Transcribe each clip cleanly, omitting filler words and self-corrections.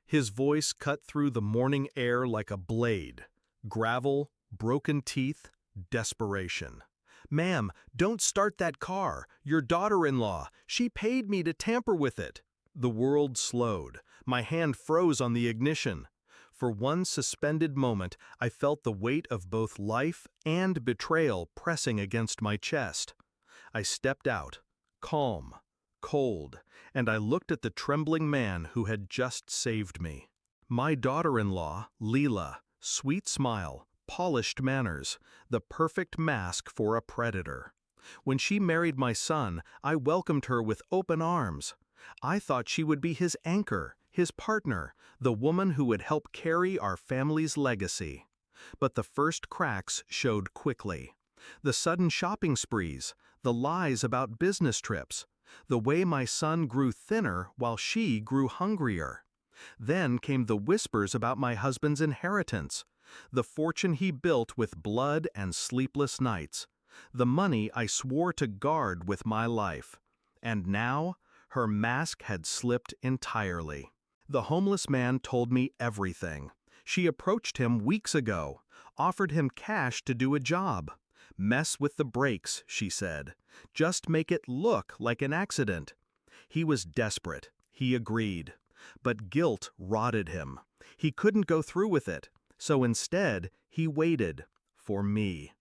His voice cut through the morning air like a blade. Gravel, broken teeth, desperation. "Ma'am, don't start that car. Your daughter-in-law, she paid me to tamper with it." The world slowed. My hand froze on the ignition. For one suspended moment, I felt the weight of both life and betrayal pressing against my chest. I stepped out, calm, cold, and I looked at the trembling man who had just saved me. My daughter-in-law, Leela, sweet smile, polished manners, the perfect mask for a predator. When she married my son, I welcomed her with open arms. I thought she would be his anchor, his partner, the woman who would help carry our family's legacy. But the first cracks showed quickly. The sudden shopping sprees, the lies about business trips, the way my son grew thinner while she grew hungrier. Then came the whispers about my husband's inheritance, the fortune he built with blood and sleepless nights, the money I swore to guard with my life. And now, her mask had slipped entirely. The homeless man told me everything. She approached him weeks ago, offered him cash to do a job. "Mess with the brakes," she said. "Just make it look like an accident." He was desperate. He agreed. But guilt rotted him. He couldn't go through with it. So instead, he waited. For me.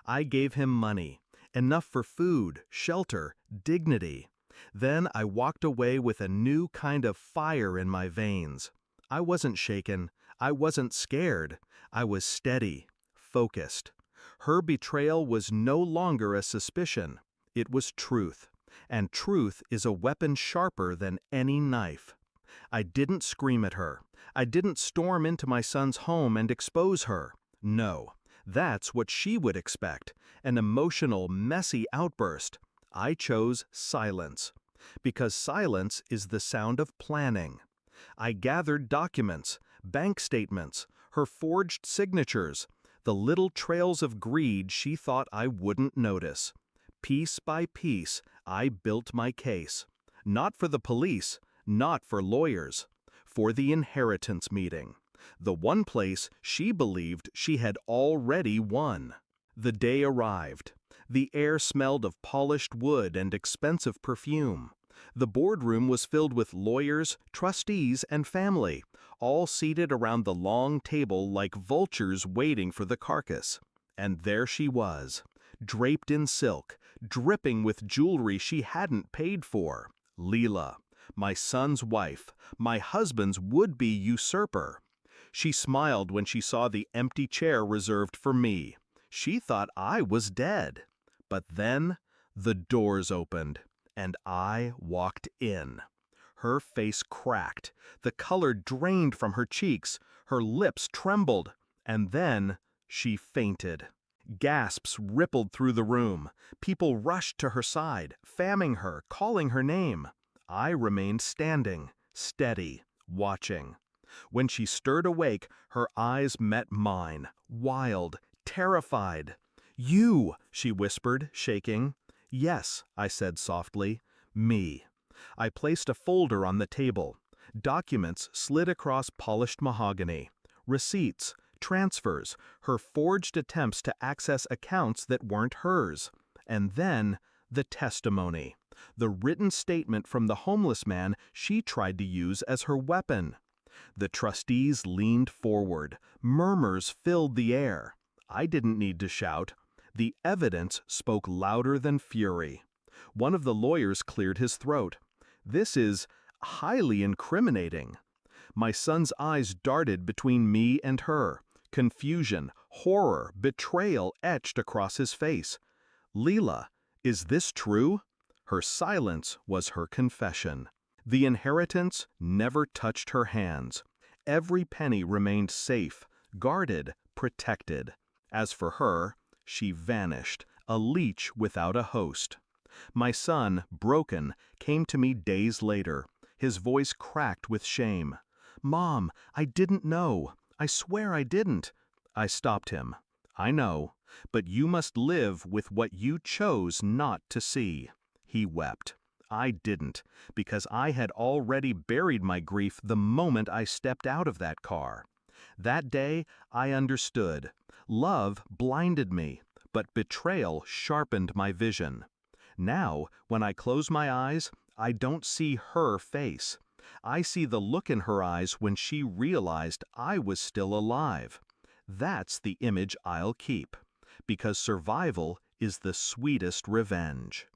I gave him money. Enough for food, shelter, dignity. Then I walked away with a new kind of fire in my veins. I wasn't shaken. I wasn't scared. I was steady, focused. Her betrayal was no longer a suspicion. It was truth. And truth is a weapon sharper than any knife. I didn't scream at her. I didn't storm into my son's home and expose her. No, that's what she would expect, an emotional, messy outburst. I chose silence, because silence is the sound of planning. I gathered documents, bank statements, her forged signatures, the little trails of greed she thought I wouldn't notice. Piece by piece, I built my case. Not for the police, not for lawyers, for the inheritance meeting, the one place she believed she had already won. The day arrived. The air smelled of polished wood and expensive perfume. The boardroom was filled with lawyers, trustees, and family, all seated around the long table like vultures waiting for the carcass. And there she was, draped in silk, dripping with jewelry she hadn't paid for. Leela, my son's wife, my husband's would-be usurper. She smiled when she saw the empty chair reserved for me. She thought I was dead. But then, the doors opened, and I walked in. Her face cracked, the color drained from her cheeks, her lips trembled, and then she fainted. Gasps rippled through the room. People rushed to her side, famming her, calling her name. I remained standing, steady, watching. When she stirred awake, her eyes met mine, wild, terrified. "You," she whispered, shaking. "Yes," I said softly, "me." I placed a folder on the table. Documents slid across polished mahogany. Receipts, transfers, her forged attempts to access accounts that weren't hers. And then, the testimony. The written statement from the homeless man she tried to use as her weapon. The trustees leaned forward. Murmurs filled the air. I didn't need to shout. The evidence spoke louder than fury. One of the lawyers cleared his throat. "This is highly incriminating." My son's eyes darted between me and her. Confusion, horror, betrayal etched across his face. "Leela, is this true?" Her silence was her confession. The inheritance never touched her hands. Every penny remained safe, guarded, protected. As for her, she vanished, a leech without a host. My son, broken, came to me days later. His voice cracked with shame. "Mom, I didn't know. I swear I didn't." I stopped him. "I know, but you must live with what you chose not to see." He wept. I didn't, because I had already buried my grief the moment I stepped out of that car. That day, I understood. Love blinded me, but betrayal sharpened my vision. Now, when I close my eyes, I don't see her face. I see the look in her eyes when she realized I was still alive. That's the image I'll keep, because survival is the sweetest revenge.